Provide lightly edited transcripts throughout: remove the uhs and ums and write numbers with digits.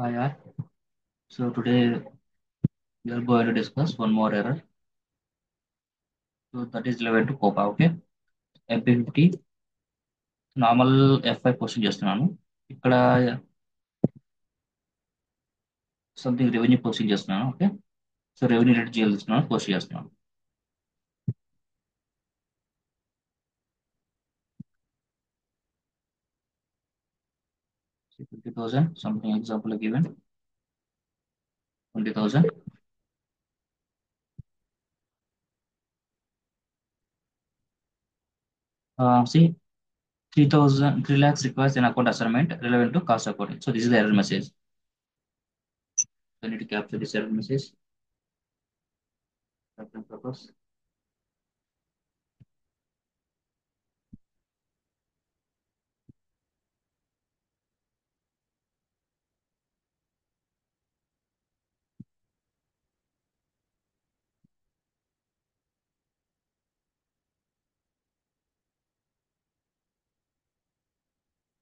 Hi, yeah. So today we are going to discuss one more error. So that is relevant to COPA, okay? FB50 normal F5 post చేస్తున్నాను. ఇక్కడ something revenue posting చేస్తున్నాను, okay? So revenue rate చేస్తున్నాను, post చేస్తున్నాను. 50,000 something example given 20,000. See 3,000 3 lakhs requires an account assignment relevant to cost accounting. So this is the error message. So I need to capture this error message. Purpose.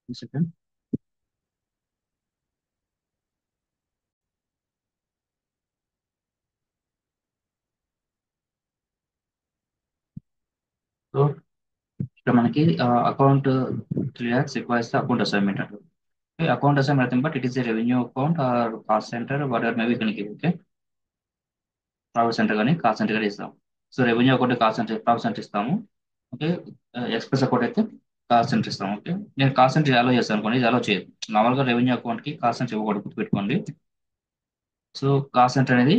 One second. So ఇక్కడ మనకి account 3 lakhs requires the account assignment. Okay, account doesn't nothing but it is a revenue account or cost center, whatever maybe can give. Okay, profit center కానీ cost centre కానీ ఇస్తాం. So revenue account cost centre profit centre ఇస్తాము. Okay, express account అయితే cost centre ఇస్తాము. Okay, నేను cost centre అలో చేస్తాను అనుకోండి, ఇది అలో చేయదు. నార్మల్గా రెవెన్యూ అకౌంట్ కి కాస్ట్ సెంటర్ ఇవ్వకూడదు, గుర్తుపెట్టుకోండి. సో కాస్ట్ సెంటర్ అనేది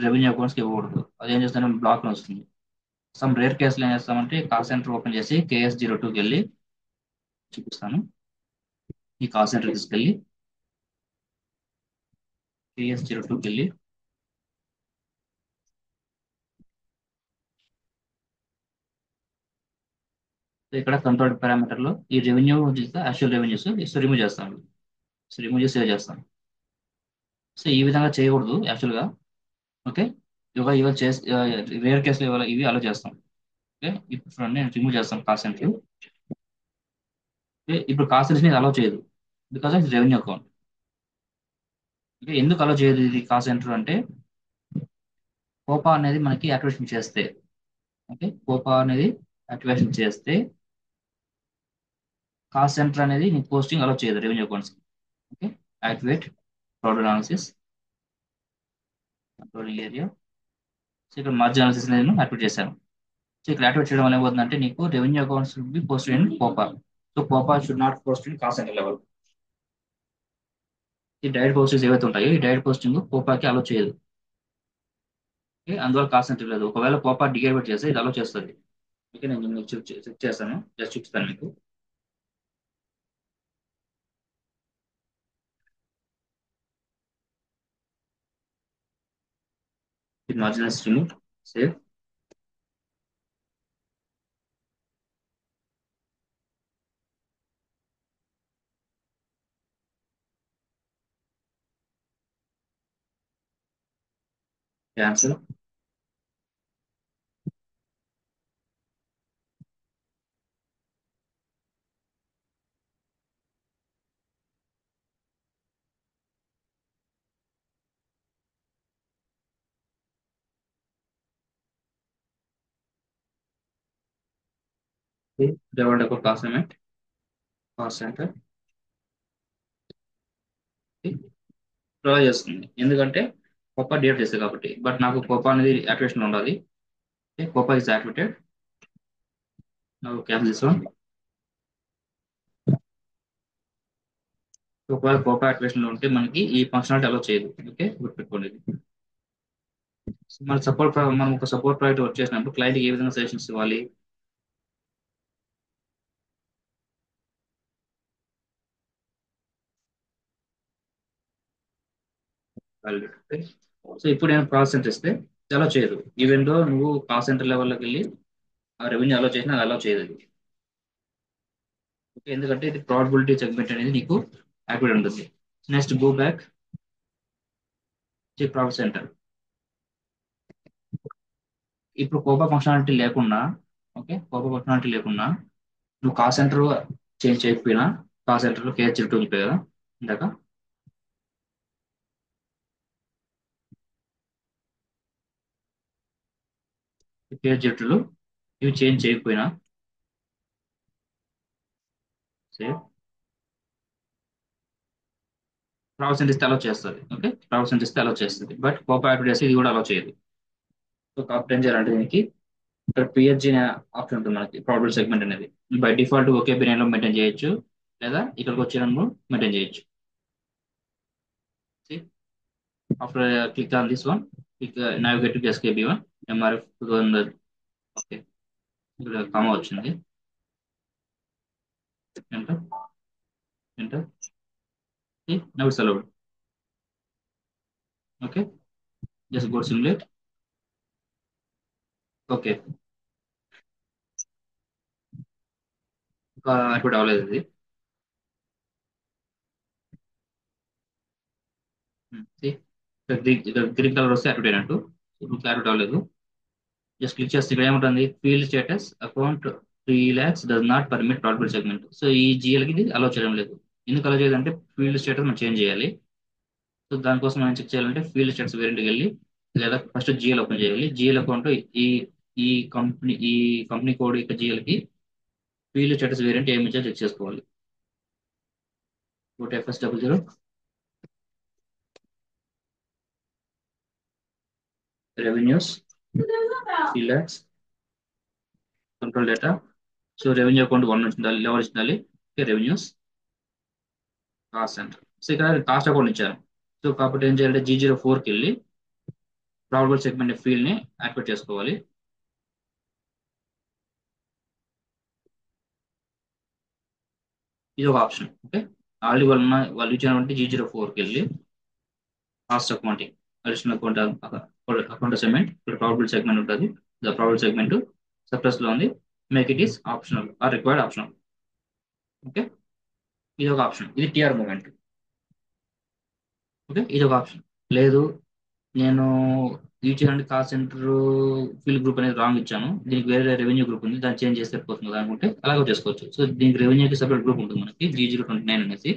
రెవెన్యూ అకౌంట్స్ కి ఇవ్వకూడదు. అది ఏం చేస్తాను, బ్లాక్ లో వస్తుంది. సమ్ రేర్ కేసులు ఏం చేస్తామంటే కాస్ట్ సెంటర్ ఓపెన్ చేసి KS02కి వెళ్ళి చూపిస్తాను. ఈ కాస్ట్ సెంటర్ తీసుకెళ్ళి KS02కి వెళ్ళి సో ఇక్కడ కంట్రోల్ పారామీటర్ లో ఈ రెవెన్యూ యాక్చువల్ రెవెన్యూస్ రిమూవ్ చేస్తాను. సో రిమూవ్ చేసి సేవ్ చేస్తాను. సో ఈ విధంగా చేయకూడదు యాక్చువల్ గా. ఓకే, ఇవాళ ఇవాళ చేసి రేర్ కేసులు ఇవాళ ఇవి అలో చేస్తాం. ఓకే, ఇప్పుడు చూడండి నేను రిమూవ్ చేస్తాను కాసెంట్. ఓకే, ఇప్పుడు కాసెంట్స్ ని అలో చేయదు, because of revenue account. Okay, ఎందుకు అలో చేయదు ఇది కాసెంటర్ అంటే కోపా అనేది మనకి యాక్టివేషన్ చేస్తే, ఓకే కోపా అనేది యాక్టివేషన్ చేస్తే కాస్ట్ సెంటర్ అనేది నీకు పోస్టింగ్ అలో చేయదు revenue accounts. Okay, activate fraud analysis controlling area. So ఇక్కడ మార్జిన్ అనాలిసిస్ నేను యాక్టివేట్ చేశాను. సో ఇక్కడ యాక్టివేట్ చేయడం వల్ల ఏమవుతుందంటే నీకు revenue accounts be post in COPA. So COPA should not post in cost centre level. ఈ డైరెక్ట్ పోస్టింగ్స్ ఏవైతే ఉంటాయో ఈ డైరెక్ట్ పోస్టింగ్ కోపాకి అలో చేయదు. ఓకే, అందువల్ల కాస్ట్ సెంటర్ లేదు. ఒకవేళ కోపా డికేట్ చేస్తే ఇది అలో చేస్తుంది. ఓకే, నేను మీకు చెక్ చేస్తాను, జస్ట్ చూపిస్తాను మీకు. ఇది marginal remove, save. Cancel. Develop ఒక cost payment cost center draw చేస్తుంది, ఎందుకంటే కోపా డిలీట్ చేస్తుంది కాబట్టి. బట్ నాకు కోపా అనేది యాక్టివేషన్ ఉండాలి. Copa is activated. నాకు క్యాన్సిల్ దిస్ వన్. ఒకవేళ కోపా యాక్టివేషన్ లో ఉంటే మనకి ఈ ఫంక్షనాలిటీ అలో చేయదు. ఓకే, గుర్తుపెట్టుకోండి. మన సపోర్ట్ మనం ఒక సపోర్ట్ ప్రాజెక్ట్ వర్క్ చేసినప్పుడు క్లయింట్ ఏ విధంగా సజెషన్స్ ఇవ్వాలి. సో ఇప్పుడు నేను కాల్ సెంటర్ ఇస్తే ఇది అలో చేయదు. ఈవెన్ దో నువ్వు కాల్ సెంటర్ లెవెల్లోకి వెళ్ళి ఆ రెవెన్యూ అలో చేసినా అది అలో చేయదు ఇది. ఓకే, ఎందుకంటే ఇది ప్రాబిలిటీ సెగ్మెంట్ అనేది నీకు యాక్టివేట్ ఉంటుంది. Next go back profit centre. ఇప్పుడు కోపా ఫంక్షనాలిటీ లేకుండా, ఓకే కోపా ఫంక్షనాలిటీ లేకుండా నువ్వు కాల్ సెంటర్ చేంజ్ చేయకపోయినా కాల్ సెంటర్లో KS02 ఉంది కదా ఇందాక. పేరు జట్టులు ఇవి చేంజ్ చేయకపోయినా సేవ్ ప్రాసెస్ ఇస్తే అలో చేస్తుంది. ఓకే, ప్రాసెస్ ఇస్తే అలో చేస్తుంది, బట్ కోపా యాక్టివిటీ ఇది కూడా అలో చేయదు. సో కాబట్టి ఏం చేయాలంటే దీనికి ఇక్కడ పిహెచ్జి అనే ఆప్షన్ ఉంటుంది మనకి, ప్రాబబుల్ సెగ్మెంట్ అనేది. బై డిఫాల్ట్ ఒకే బిర్యానీలో మెయింటైన్ చేయొచ్చు, లేదా ఇక్కడికి వచ్చినప్పుడు మెయింటైన్ చేయొచ్చు. After click on this one, click navigate to SKB one MRF 2000. Okay, ఇక్కడ కామా వచ్చింది. Enter, enter. Now it's allowed. Okay, just go simulate. Okay, ఇంకా యాక్టివేట్ అవ్వలేదు ఇది. See, ఇక్కడ గ్రీన్ కలర్ వస్తే యాక్టివేట్ అయినట్టు. యాక్టివేట్ అవ్వలేదు. జస్ట్ క్లిక్ చేస్తే ఇక్కడ ఏముంటుంది, field status account 3 lakhs does not permit product segment. So ఈ జిఎల్కి ఇది అలో చేయడం లేదు. ఎందుకు అలో చేయదంటే ఫీల్డ్ స్టేటస్ మనం చేంజ్ చేయాలి. సో దానికోసం మనం చెక్ చేయాలంటే ఫీల్డ్ స్టేటస్ వేరియంట్కి వెళ్ళి, లేదా ఫస్ట్ జిఎల్ ఓపెన్ చేయాలి. జిఎల్ అకౌంట్ ఈ ఈ కంపెనీ కోడ్ యొక్క జిఎల్కి ఫీల్డ్ స్టేటస్ వేరియంట్ ఏమి ఇచ్చో చెక్ చేసుకోవాలి. FS00 revenues 3 lakhs control data. So revenue account 1 ఉండాలి, లెవెల్ ఉండాలి. Revenues cost centre. సో ఇక్కడ కాస్ట్ అకౌంట్ ఇచ్చారు. సో కాబట్టి ఏం చేయాలంటే G04కి వెళ్ళి ప్రాబబుల్ సెగ్మెంట్ ఫీల్డ్ ని యాక్టివేట్ చేసుకోవాలి. ఇది ఒక ఆప్షన్. ఓకే, ఆల్రెడీ వాళ్ళు ఇచ్చినటువంటి G04కి వెళ్ళి cost accounting additional account account assignment, ఇక్కడ ప్రాబబుల్ సెగ్మెంట్ ఉంటుంది. ద ప్రాబబుల్ సెగ్మెంట్ సప్రెస్ లో ఉంది. Make it is optional or required optional. Okay, ఇది ఒక ఆప్షన్. ఇది టిఆర్ మూమెంట్. ఓకే, ఇది ఒక ఆప్షన్. లేదు, నేను ఇచ్చిన కాస్ట్ సెంటర్ ఫీల్డ్ గ్రూప్ అనేది రాంగ్ ఇచ్చాను, దీనికి వేరే రెవెన్యూ గ్రూప్ ఉంది, దాన్ని చేంజ్ చేస్తే పోతుంది అనుకుంటే అలాగే చేసుకోవచ్చు. సో దీనికి రెవెన్యూకి సపరేట్ గ్రూప్ ఉంటుంది మనకి, G029 అనేసి.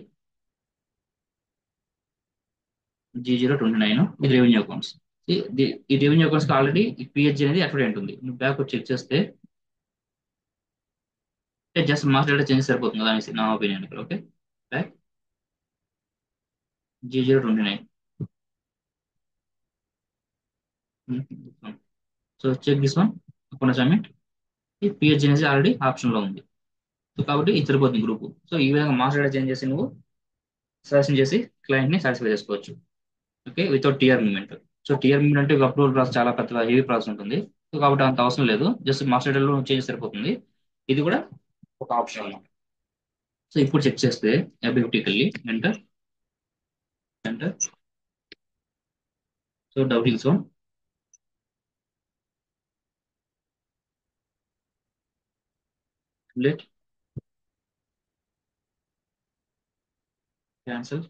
G029 ఇది రెవెన్యూ అకౌంట్స్. ఈ రెవెన్యూ అకౌంట్స్ ఆల్రెడీ ఈ పిహెచ్జి అనేది అక్కడ ఉంటుంది. నువ్వు బ్యాక్ చెక్ చేస్తే జస్ట్ మాస్టర్ డేటా చేంజ్ సరిపోతుంది కదా అనేసి నా ఒపీనియన్ ఇక్కడ. Okay, back G029. So check this one account assignment. ఈ పిహెచ్జి అనేది ఆల్రెడీ ఆప్షన్ లో ఉంది. సో కాబట్టి ఇది సరిపోతుంది గ్రూప్. సో ఈ విధంగా మాస్టర్ డేటా చేంజ్ చేసి నువ్వు సెలెక్షన్ చేసి క్లయింట్ ని సాటిస్ఫై చేసుకోవచ్చు. Okay, without TR movement. So TR movement అంటే అప్రూవల్ ప్రాసెస్ చాలా పెద్ద హెవీ ప్రాసెస్ ఉంటుంది. సో కాబట్టి అంత అవసరం లేదు, జస్ట్ మాస్టర్ డేటాలో చేంజ్ సరిపోతుంది. ఇది కూడా ఒక ఆప్షన్ అన్నమాట. సో ఇప్పుడు చెక్ చేస్తే అబిలిటీకి వెళ్ళి enter, enter. So double so let cancel.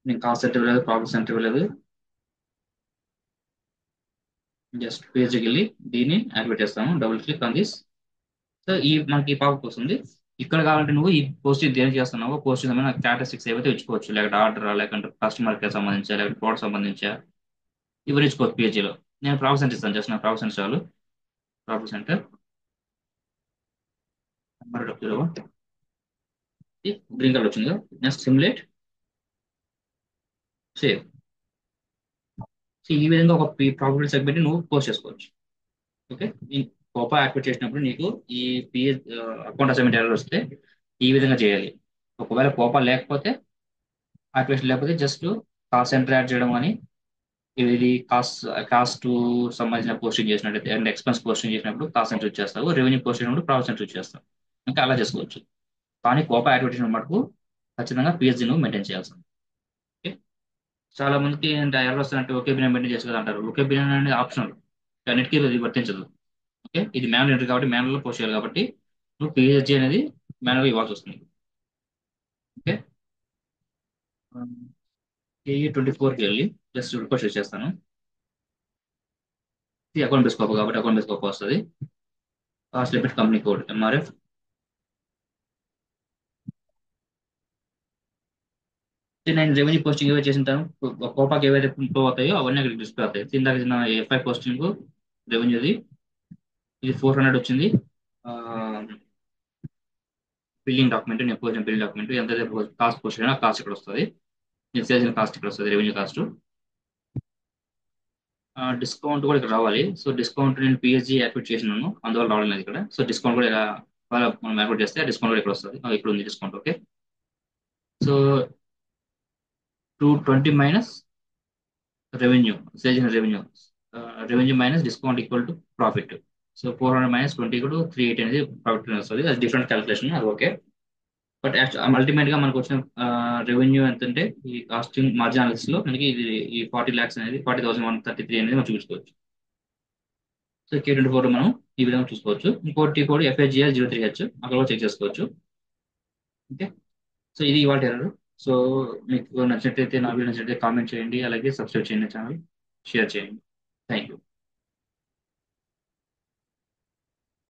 నేను కాస్ట్ సెంటర్ ఇవ్వలేదు, ప్రాబ్లమ్ సెంటర్ ఇవ్వలేదు. జస్ట్ పేజ్కి వెళ్ళి దీన్ని యాక్టివేట్ చేస్తాము. Double click on this. So ఈ మనకి పాపప్ వస్తుంది. ఇక్కడ కావాలంటే నువ్వు ఈ పోస్టింగ్ దేనికి చేస్తున్నావో పోస్టింగ్ ఏమైనా క్యారెక్టరిస్టిక్స్ ఏవైతే ఇచ్చుకోవచ్చు, లేకపోతే ఆర్డర్, లేకుంటే కస్టమర్ కేర్ సంబంధించా, లేకపోతే ప్రోడక్ట్ సంబంధించా, ఇవన్నీ ఇచ్చుకోవచ్చు పిహెచ్లో. నేను ప్రాబ్లమ్ సెంటర్ ఇస్తాను, జస్ట్ నా ప్రాబ్లమ్ సెంటర్ చాలు. ప్రాబ్లమ్ సెంటర్ గ్రీన్ కలర్ వచ్చింది. Next simulate, save. సో ఈ విధంగా ఒక ప్రాబబిలిటీ సెగ్మెంట్ నువ్వు పోస్ట్ చేసుకోవచ్చు. ఓకే, ఈ కోపా యాక్టివేట్ చేసినప్పుడు నీకు ఈ పిఎస్ అకౌంట్ అసైన్మెంట్ ఎర్రర్ వస్తే ఈ విధంగా చేయాలి. ఒకవేళ కోపా లేకపోతే, యాక్టివేషన్ లేకపోతే జస్ట్ కాస్ట్ సెంటర్ యాడ్ చేయడం కానీ, ఇది కాస్ట్ సంబంధించిన పోస్టింగ్ చేసినట్టయితే అండ్ ఎక్స్పెన్స్ పోస్టింగ్ చేసినప్పుడు కాస్ట్ సెంటర్ ఇచ్చేస్తావు, రెవెన్యూ పోస్ట్ చేసినప్పుడు ప్రాఫిట్ సెంటర్ ఇచ్చేస్తావు. ఇంకా అలా చేసుకోవచ్చు. కానీ కోపా యాక్టివేట్ చేసిన మటుకు ఖచ్చితంగా పిఎస్జీ నువ్వు మెయింటైన్ చేయాల్సింది. ఓకే, చాలా మందికి అంటే ఎర్రర్ వస్తున్నట్టు ఒకే బిర్యానీ మెయింటైన్ చేసి కదా అంటారు. ఒకే బిర్యానీ అనేది ఆప్షనల్, అన్నిటికీ ఇది వర్తించదు. ఓకే, ఇది మాన్యువల్ ఎంట్రీ కాబట్టి మాన్యువల్ పోస్ట్ చేయాలి కాబట్టి నువ్వు పిహెచ్జీ అనేది మాన్యువల్ ఇవ్వాల్సి వస్తుంది. ఓకే, K24కి వెళ్ళి జస్ట్ రిక్వెస్ట్ చేస్తాను. ఇది అకౌంట్ బేస్ కాపీ కాబట్టి అకౌంట్ బేస్ కాపీ వస్తుంది. Cost limit company code MRF. నేను రెవెన్యూ పోస్టింగ్ ఏవైతే చేసింటాను, కోపాకి ఏవైతే ఇంప్రూవ్ అవుతాయో అవన్నీ అక్కడ డిస్ప్లే అవుతాయి. ఇందాక చిన్న ఎఫ్ఐ పోస్టింగ్ రెవెన్యూది ఇది 400 వచ్చింది. బిల్లింగ్ డాక్యుమెంట్, నేను పోసిన బిల్లింగ్ డాక్యుమెంట్ ఎంత కాస్ట్ పోస్ట్ అయినా కాస్ట్ ఇక్కడ వస్తుంది. నేను సేల్స్ కాస్ట్ ఇక్కడ వస్తుంది, రెవెన్యూ కాస్ట్. డిస్కౌంట్ కూడా ఇక్కడ రావాలి. సో డిస్కౌంట్ నేను పిఎస్జీ యాక్టివేట్ చేసినాను, అందువల్ల రావడం లేదు ఇక్కడ. సో డిస్కౌంట్ కూడా ఇలా మనం యాక్టివేట్ చేస్తే డిస్కౌంట్ కూడా ఇక్కడ వస్తుంది. ఇక్కడ ఉంది discount. Okay. So 220 minus revenue, sales revenue, revenue minus discount equal to profit. So 400 minus 20 కూడా 380 అనేది ప్రాఫిట్ వస్తుంది. అది డిఫరెంట్ క్యాలిక్యులేషన్, అది ఓకే. బట్ అల్టిమేట్ గా మనకు వచ్చిన రెవెన్యూ ఎంత అంటే ఈ కాస్టింగ్ మార్జిన్ అనాలిసిస్ లో మనకి ఇది ఈ 40 lakhs అనేది 40,133 అనేది మనం చూసుకోవచ్చు. సో K24 మనం ఈ విధంగా చూసుకోవచ్చు. ఇంకోటి కోడ్ FHGL03H అక్కడ కూడా చెక్ చేసుకోవచ్చు. ఓకే. సో ఇది ఇవాళ ఎర్రర్. సో మీకు నచ్చినట్లయితే, నా వీడియో నచ్చినట్లయితే కామెంట్ చేయండి, అలాగే సబ్స్క్రైబ్ చేయండి ఛానల్, షేర్ చేయండి. Thank you.